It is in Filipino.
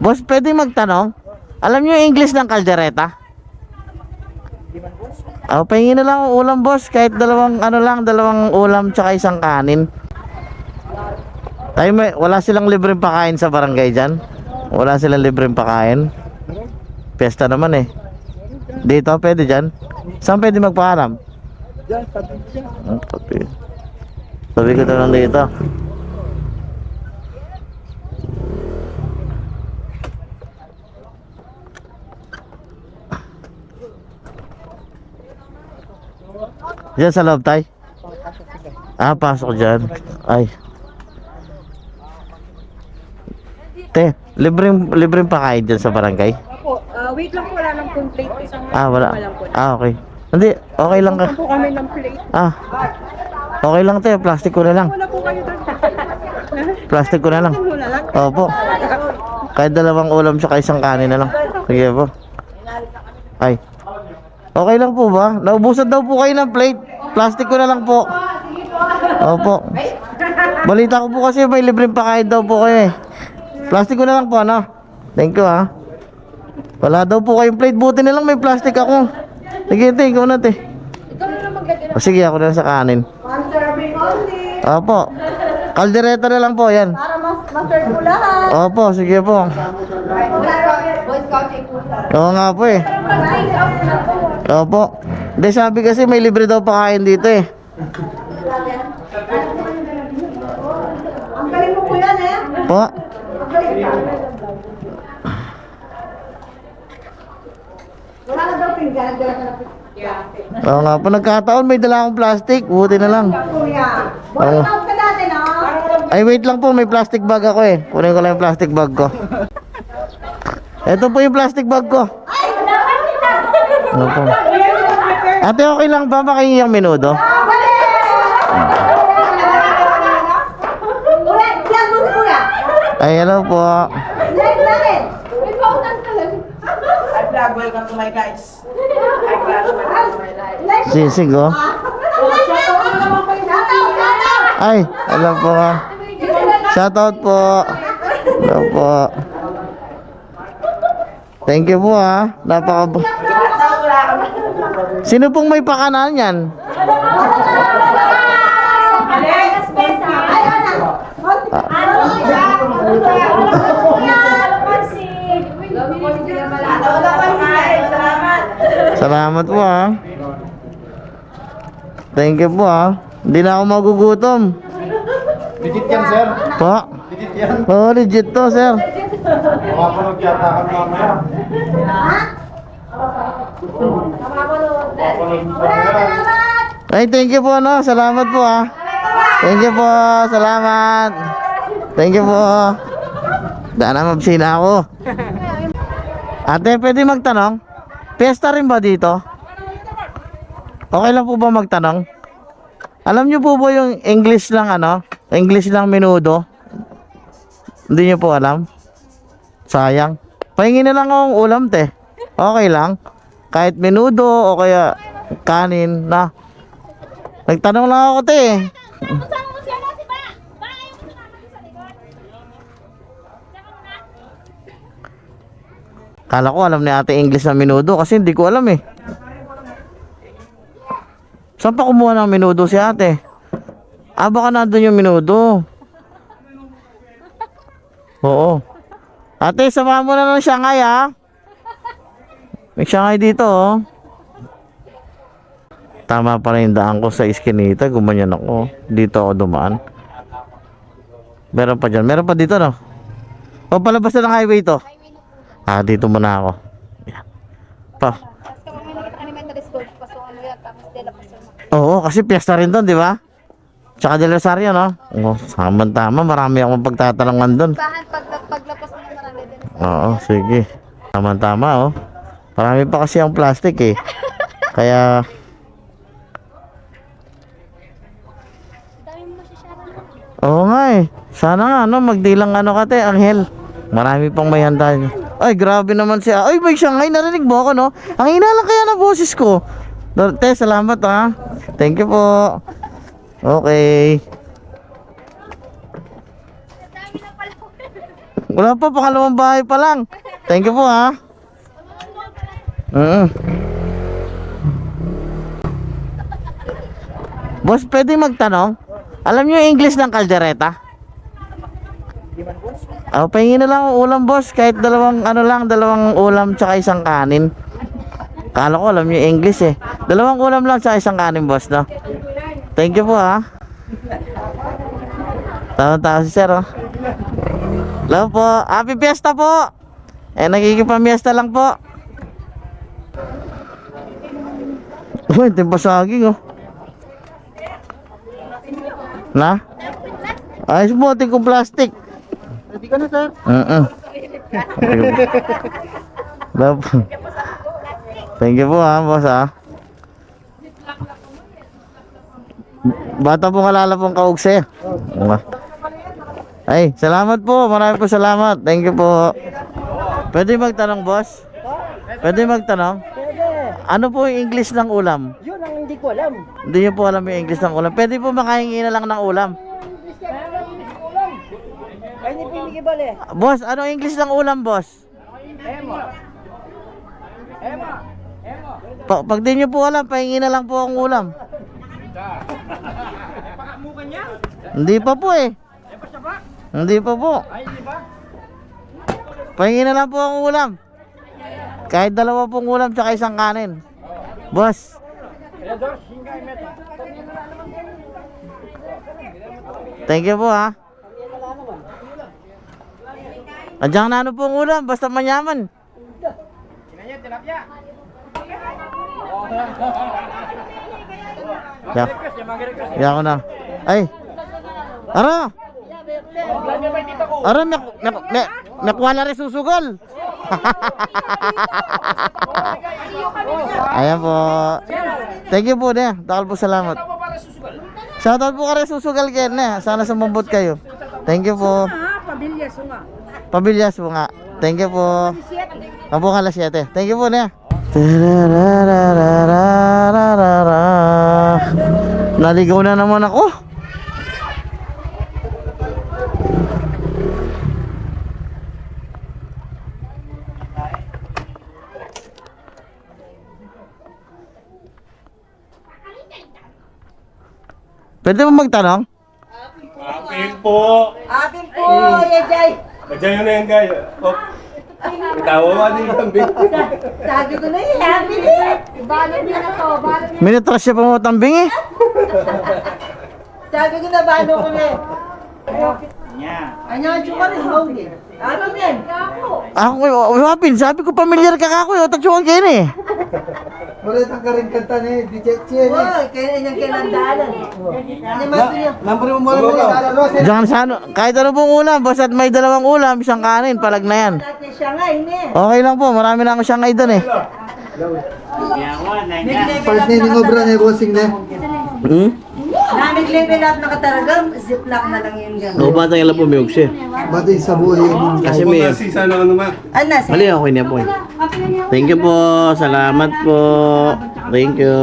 Boss, pwede magtanong? Alam niyo yung English ng kaldereta? Oh, pahingin na lang ang ulam, boss. Kahit dalawang dalawang ulam tsaka isang kanin. Wala silang libreng pakain sa barangay dyan? Wala silang libreng pakain? Pesta naman eh. Dito, pwede dyan? Saan pwede magpaalam? Diyan, sabi siya. Sabi ko na lang dito. Diyan sa loob, tay? Pasok dyan. Ay. Te, libreng pakain dyan sa barangay? Opo, wait lang po, wala lang pong plate. Wala. Okay. Hindi, okay lang ka. Wala po kami ng plate. Okay lang, te. Plastic ko na lang. Wala po kayo doon. Plastic ko na lang. Wala lang. Opo. Kahit dalawang ulam tsaka isang kanin na lang. Sige po. Ay. Okay lang po ba? Naubusan daw po kayo ng plate. Plastic ko na lang po. Opo. Balita ko po kasi may libreng pakain daw po kayo eh. Plastic ko na lang po, ano? Thank you, ha. Wala daw po kayong plate. Buti na lang may plastic ako. Sige, te. Ikaw na, te. Ikaw na lang maglagay. Sige, ako na lang sa kanin. One serving only. Opo. Kaldereta na lang po, yan. Para ma-serve po lahat. Opo, sige po. Boys coffee po. Oo nga po eh. Opo. Hindi, sabi kasi may libre daw pakain dito eh. Ang galing mo po yan eh. Po? Wala na daw pinggan. Oo nga po, nagkataon may dala akong plastic. Buti na lang. Kuya. Oo. Boys out ka dati no? Ay, wait lang po, may plastic bag ako eh. Kunin ko lang yung plastic bag ko. Ito po yung plastic bag ko. Ano po? Ate, okay lang ba makahingi ang menudo? Kuya, siya mo si kuya. Ay, hello po. Like namin. May paunan ka lang. Hi vlog, welcome to my guys. Hi vlog, welcome to my life. Sisig oh. Ay, hello po. Shoutout po. Hello po. Thank you po ha. Sino pong may pakanan yan? Salamat po ha. Thank you po ha. Hindi na ako magugutom. Legit yan, sir. Po? Legit yan. Oo, legit to sir. Mapapanood yata kami mamaya. Mapapanood mo mamaya. Ay, thank you po no. Salamat po ha. Thank you po. Salamat. Thank you po. Daan na mabsina ako. Ate, pwede magtanong? Pesta rin ba dito? Okay lang po ba magtanong? Alam niyo po ba yung English lang English lang menudo? Hindi niyo po alam? Sayang. Pahingin na lang akong ulam, te. Okay lang. Kahit menudo o kaya kanin na. Nagtanong lang ako, te. Kala ko alam ni ate English na menudo kasi hindi ko alam eh. Saan pa kumuha ng menudo si ate? Baka nandun yung menudo. Oo. Ate, samahan mo na ng Shanghai ha. May Shanghai dito oh. Tama pala yung daan ko sa Eskinita. Gumanyan ako. Dito ako dumaan. Meron pa dyan. Meron pa dito no? O palabas na ng highway to. Dito muna ako. Yan. Pa. Oo, kasi piyesta rin doon, di ba? Tsaka Del Rosario, no? Oo, tama. Marami akong pagtatanungan doon. Paglapos mo naman ang din. Oo, sige. Tama, oh. Marami pa kasi ang plastic, eh. Kaya... Oo nga, eh. Sana nga, no? Magdilang kate, Anghel. Marami pang may handa niya. Ay, grabe naman siya. Ay, may Shanghai, narinig mo ako, no? Ang hina lang kaya ng boses ko. Te, salamat, ha? Thank you po. Okay. Wala pa, pangalawang bahay pa lang. Thank you po ha. Boss, pwede magtanong? Alam niyo yung English ng kaldereta? Oh, pahingin na lang ang ulam, boss. Kahit dalawang ulam tsaka isang kanin. Kala ko alam niyo yung English eh. Dalawang ulam lang tsaka isang kanin, boss, no? Thank you po ha. Tama-tama si sir, oh. Hello po. Happy Fiesta po. Nagkikipamiesta lang po. Uy, ito yung pasaging, oh. Na? Ayos mo, ating kong plastic. Ready ka na, sir? Hello po. Thank you po ha, boss ha. Bata pong alala pong kaugse. Ay, salamat po. Marami po salamat. Thank you po. Pwede magtanong, boss? Pwede magtanong? Ano po yung English ng ulam? Yun ang hindi ko alam. Hindi niyo po alam yung English ng ulam. Pwede po makahingi na lang ng ulam. Ay, hindi pinigibal eh. Boss, ano English ng ulam, boss? Pag di niyo po alam, pahingi na lang po ang ulam. Hindi pa po eh. Hindi pa po. Pahingi na lang po ang ulam. Kahit dalawa pong ulam tsaka isang kanin. Boss. Thank you po ha. Andiyan na ano pong ulam, basta manyaman. Ya ko na. Ay. Ara. Ara, nakwala rin susugal. Ayan po. Thank you po ne. Takal po salamat. Shoutout po ka rin susugal Ken ne. Sana sumambot kayo. Thank you po. Pabilyas po nga. Thank you po. Kapo ka alas 7. Thank you po ne. Naligaw na naman ako. Pwede mo magtanong? Apil po. Atin po, Yejay. Diyan yun na yan, guys. Oh. Tawa ka din kambing. Sabi ko na yun, happy din. Balot niya na to, balot niya. Minatras siya pa mo tambing eh. Sabi ko na, bano ko na eh. Anyan, chuka rin, hawgi. Ano yan? Ako, wapin, sabi ko pamilyar ka kako, otak-chukan kayo eh. Ulit ang karing kanta ni DJ Chien. Uy, kaya niyang kinandalan. Ano mato niya? Nampuri mo muna. Diyan sa ano, kahit ano pong ulam, basta't may dalawang ulam, isang kanin, palag na yan. Dati siya nga, hindi. Okay lang po, marami na ako siyang doon eh. Part ni obra ni bossing na. Namig-level up na kataragang, ziplock na lang yun gano'n. O batang ilan po may ugsi. Batay sa buhay. Kasi may, Kasi sa ano nga. Ano, mali ako niya po eh. Thank you po, salamat po. Thank you.